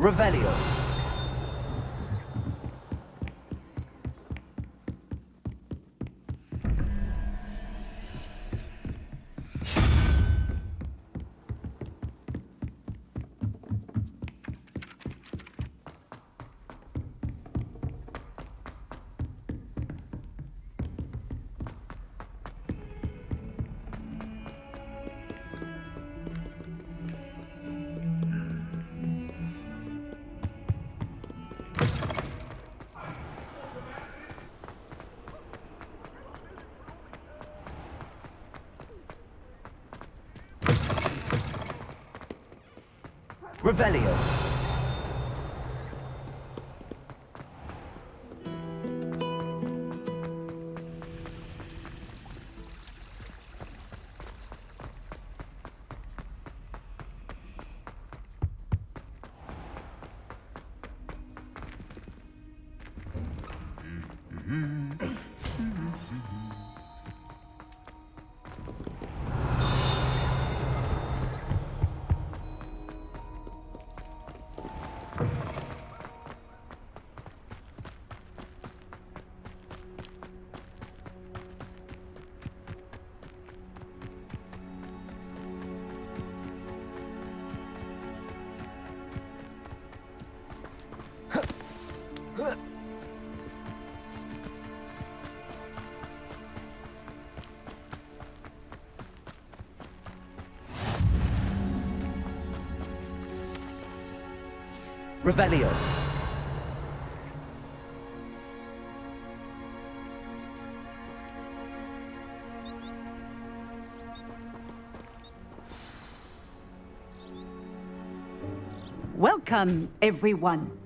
Revelio. Revelio. Revelio. Welcome, everyone.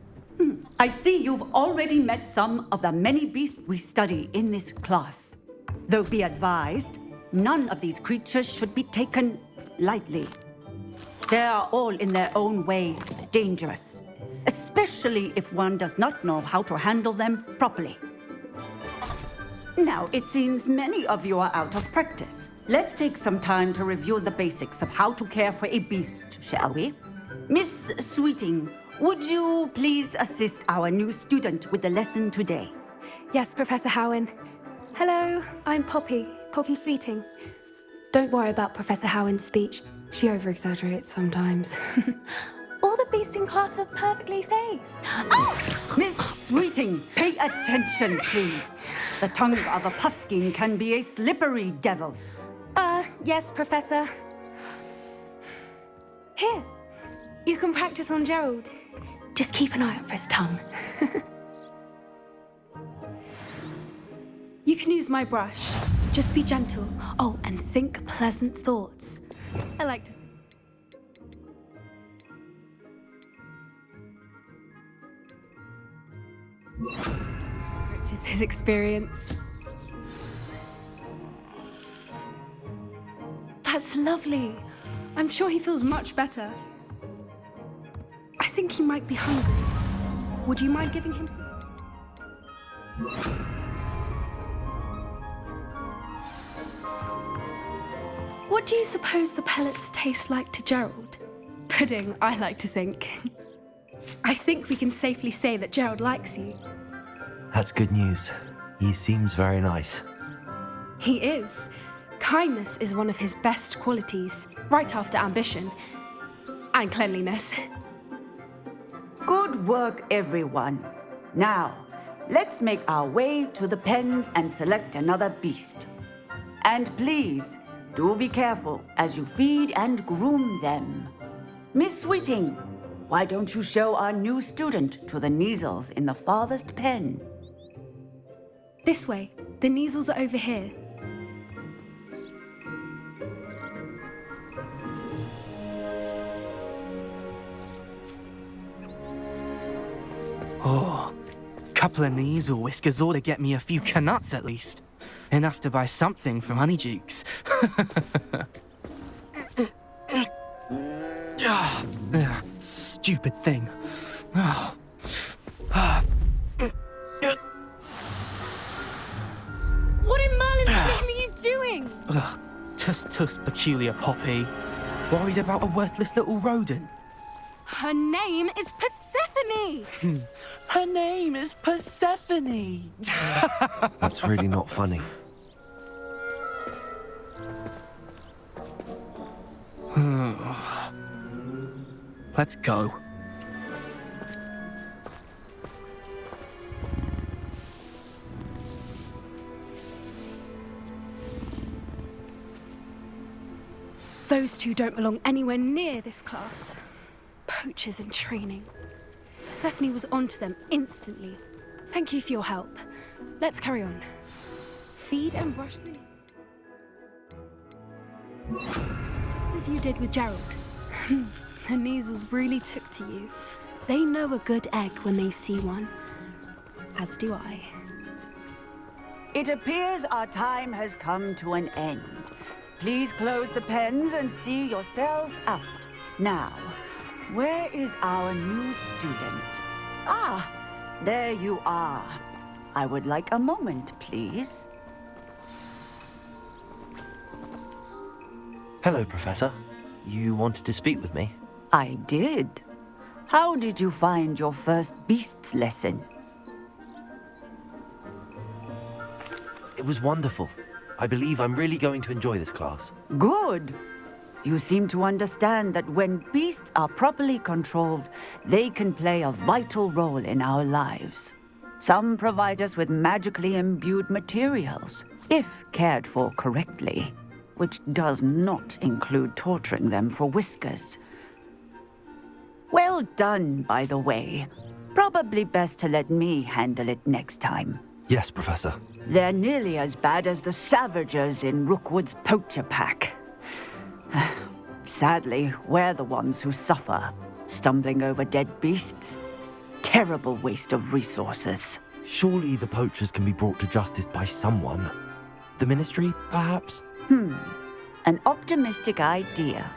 I see you've already met some of the many beasts we study in this class. Though be advised, none of these creatures should be taken lightly. They are all in their own way dangerous, especially if one does not know how to handle them properly. Now, it seems many of you are out of practice. Let's take some time to review the basics of how to care for a beast, shall we? Miss Sweeting, would you please assist our new student with the lesson today? Yes, Professor Howen. Hello, I'm Poppy Sweeting. Don't worry about Professor Howen's speech. She over-exaggerates sometimes. All the beasts in class are perfectly safe. Oh! Miss Sweeting, pay attention, please. The tongue of a puffskein can be a slippery devil. Yes, Professor. Here, you can practice on Gerald. Just keep an eye out for his tongue. You can use my brush. Just be gentle. Oh, and think pleasant thoughts. I like to which is his experience. That's lovely. I'm sure he feels much better. I think he might be hungry. Would you mind giving him some? What do you suppose the pellets taste like to Gerald? Pudding, I like to think. I think we can safely say that Gerald likes you. That's good news. He seems very nice. He is. Kindness is one of his best qualities, right after ambition. And cleanliness. Good work, everyone. Now, let's make our way to the pens and select another beast. And please, do be careful as you feed and groom them. Miss Sweeting, why don't you show our new student to the Neasels in the farthest pen? This way. The Neasels are over here. Oh, couple of Neasel whiskers ought to get me a few canuts at least. Enough to buy something from Honeydukes. Stupid thing. What in Merlin's name are you doing? Tuss, peculiar Poppy. Worried about a worthless little rodent. Her name is Persephone! Her name is Persephone! That's really not funny. Let's go. Those two don't belong anywhere near this class. Poachers in training. Persephone was onto them instantly. Thank you for your help. Let's carry on. Feed and brush them. Just as you did with Gerald. Her measles really took to you. They know a good egg when they see one. As do I. It appears our time has come to an end. Please close the pens and see yourselves out. Now, where is our new student? Ah, there you are. I would like a moment, please. Hello, Professor. You wanted to speak with me? I did. How did you find your first beasts lesson? It was wonderful. I believe I'm really going to enjoy this class. Good. You seem to understand that when beasts are properly controlled, they can play a vital role in our lives. Some provide us with magically imbued materials, if cared for correctly, which does not include torturing them for whiskers. Well done, by the way. Probably best to let me handle it next time. Yes, Professor. They're nearly as bad as the Savagers in Rookwood's poacher pack. Sadly, we're the ones who suffer, stumbling over dead beasts. Terrible waste of resources. Surely the poachers can be brought to justice by someone. The Ministry, perhaps? An optimistic idea.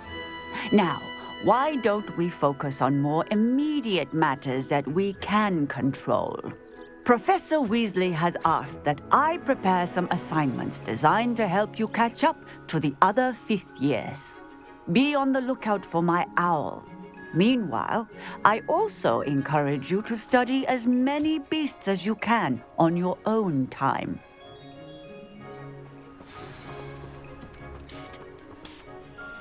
Now, why don't we focus on more immediate matters that we can control? Professor Weasley has asked that I prepare some assignments designed to help you catch up to the other fifth years. Be on the lookout for my owl. Meanwhile, I also encourage you to study as many beasts as you can on your own time. Psst, psst.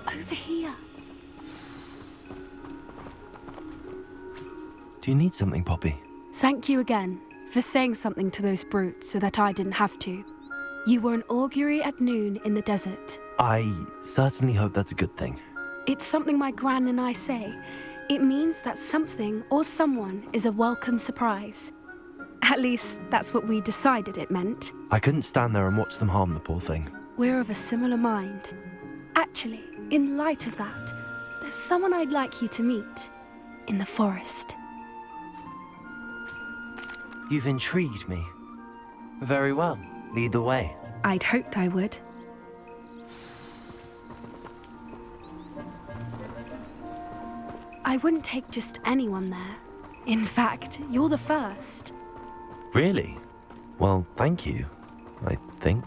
Over here. Do you need something, Poppy? Thank you again for saying something to those brutes so that I didn't have to. You were an augury at noon in the desert. I certainly hope that's a good thing. It's something my gran and I say. It means that something or someone is a welcome surprise. At least, that's what we decided it meant. I couldn't stand there and watch them harm the poor thing. We're of a similar mind. Actually, in light of that, there's someone I'd like you to meet in the forest. You've intrigued me. Very well. Lead the way. I'd hoped I would. I wouldn't take just anyone there. In fact, you're the first. Really? Well, thank you, I think.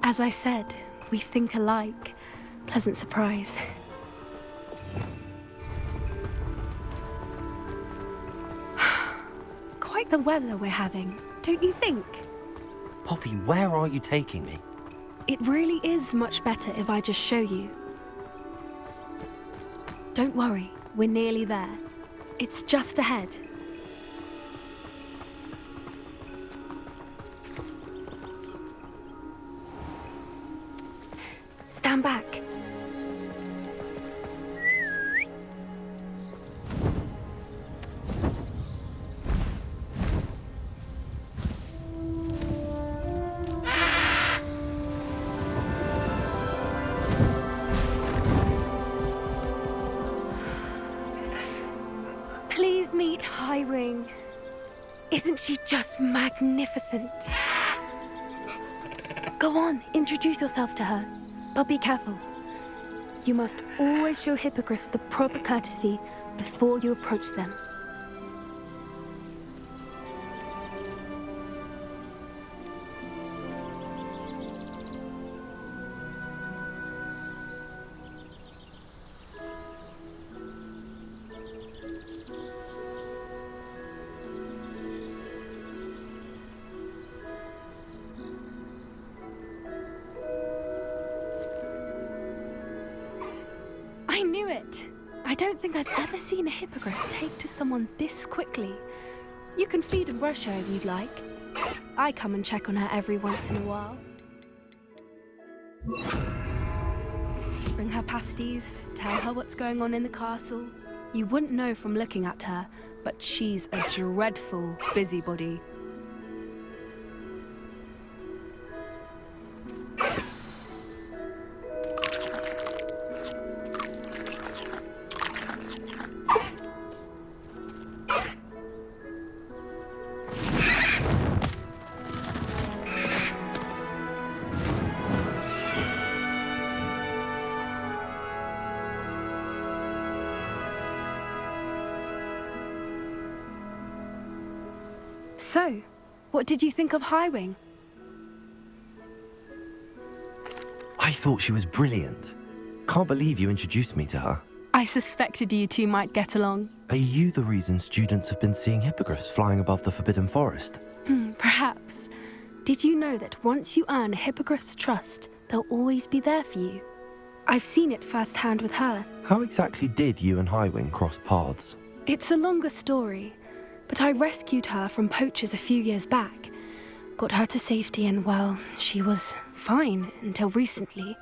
As I said, we think alike. Pleasant surprise. Quite the weather we're having, don't you think? Poppy, where are you taking me? It really is much better if I just show you. Don't worry, we're nearly there. It's just ahead. Stand back. Please meet Highwing. Isn't she just magnificent? Go on, introduce yourself to her. But be careful. You must always show hippogriffs the proper courtesy before you approach them. it. I don't think I've ever seen a hippogriff take to someone this quickly. You can feed and brush her if you'd like. I come and check on her every once in a while. Bring her pasties, tell her what's going on in the castle. You wouldn't know from looking at her, but she's a dreadful busybody. So, what did you think of Highwing? I thought she was brilliant. Can't believe you introduced me to her. I suspected you two might get along. Are you the reason students have been seeing hippogriffs flying above the Forbidden Forest? Perhaps. Did you know that once you earn a hippogriff's trust, they'll always be there for you? I've seen it firsthand with her. How exactly did you and Highwing cross paths? It's a longer story, but I rescued her from poachers a few years back. Got her to safety and, well, she was fine until recently.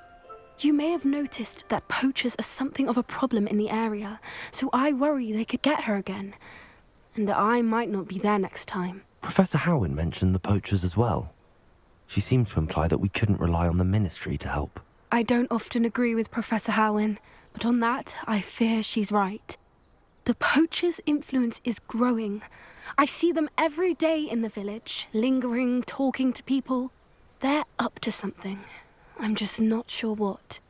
You may have noticed that poachers are something of a problem in the area, so I worry they could get her again. And I might not be there next time. Professor Howin mentioned the poachers as well. She seemed to imply that we couldn't rely on the Ministry to help. I don't often agree with Professor Howin, but on that, I fear she's right. The poachers' influence is growing. I see them every day in the village, lingering, talking to people. They're up to something. I'm just not sure what.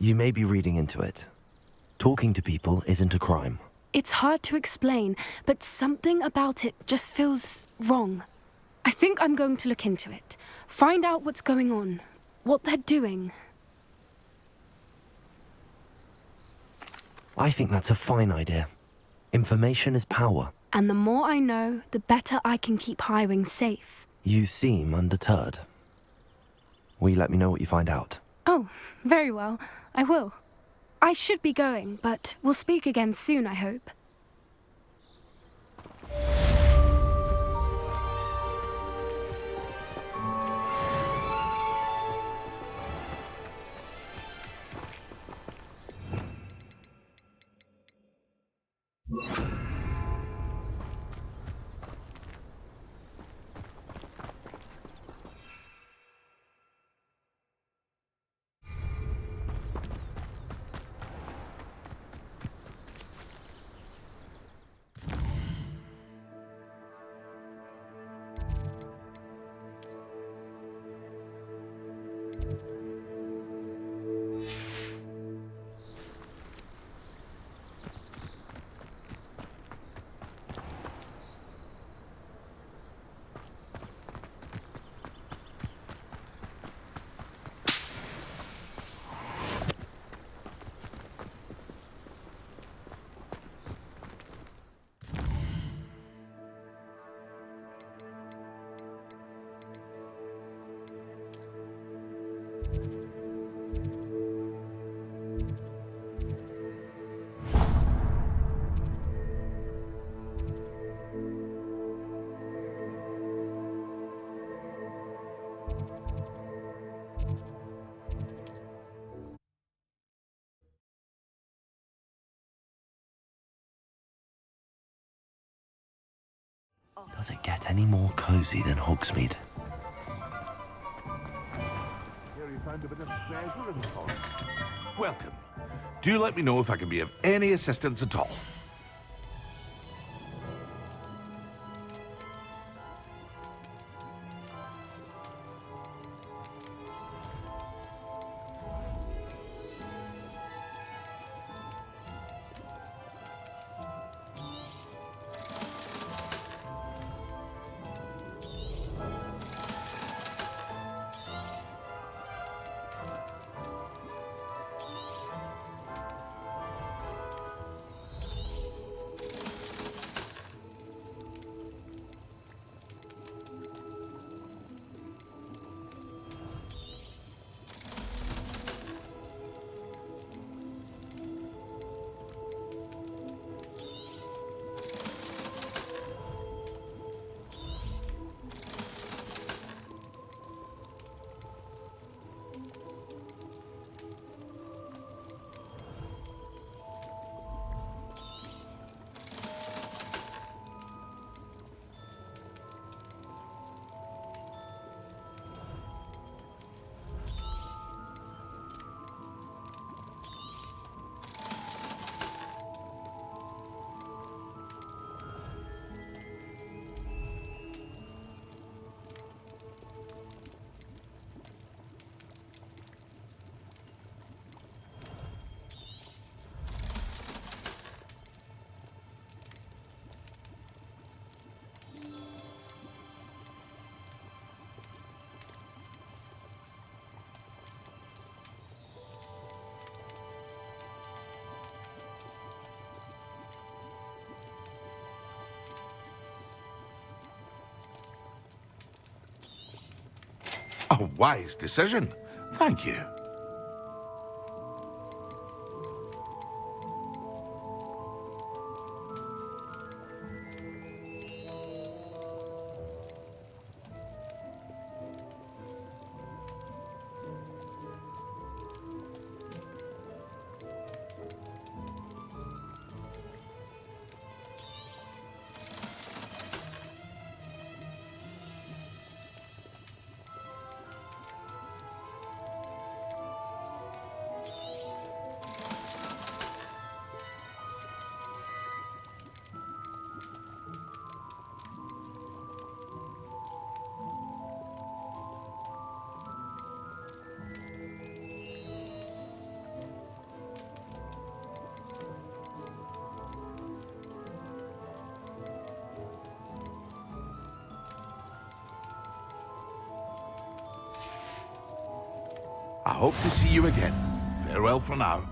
You may be reading into it. Talking to people isn't a crime. It's hard to explain, but something about it just feels wrong. I think I'm going to look into it, find out what's going on, what they're doing. I think that's a fine idea. Information is power. And the more I know, the better I can keep Highwing safe. You seem undeterred. Will you let me know what you find out? Oh, very well. I will. I should be going, but we'll speak again soon, I hope. Does it get any more cozy than Hogsmeade? Here you found a bit of treasure in the forest. Welcome. Do let me know if I can be of any assistance at all. A wise decision. Thank you. I hope to see you again. Farewell for now.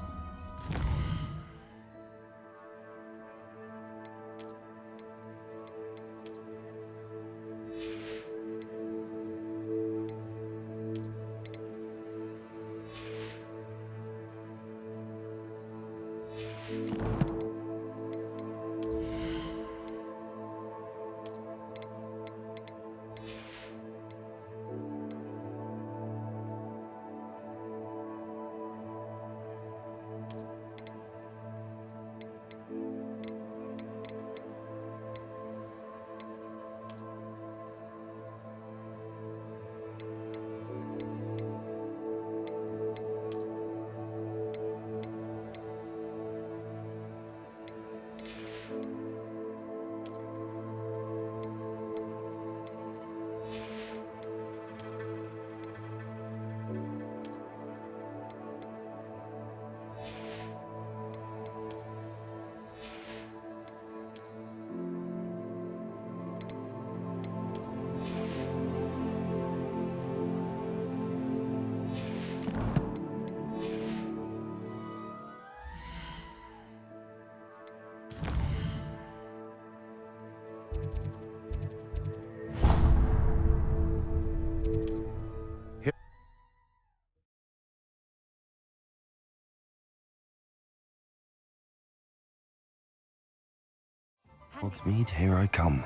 Hogsmeade, here I come.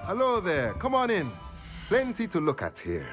Hello there, come on in. Plenty to look at here.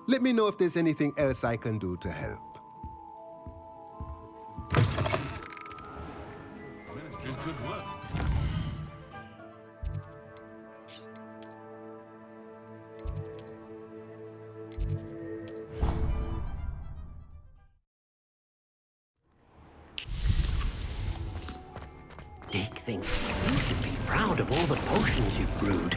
Let me know if there's anything else I can do to help. Ministry's good work. Dick thinks you should be proud of all the potions you've brewed.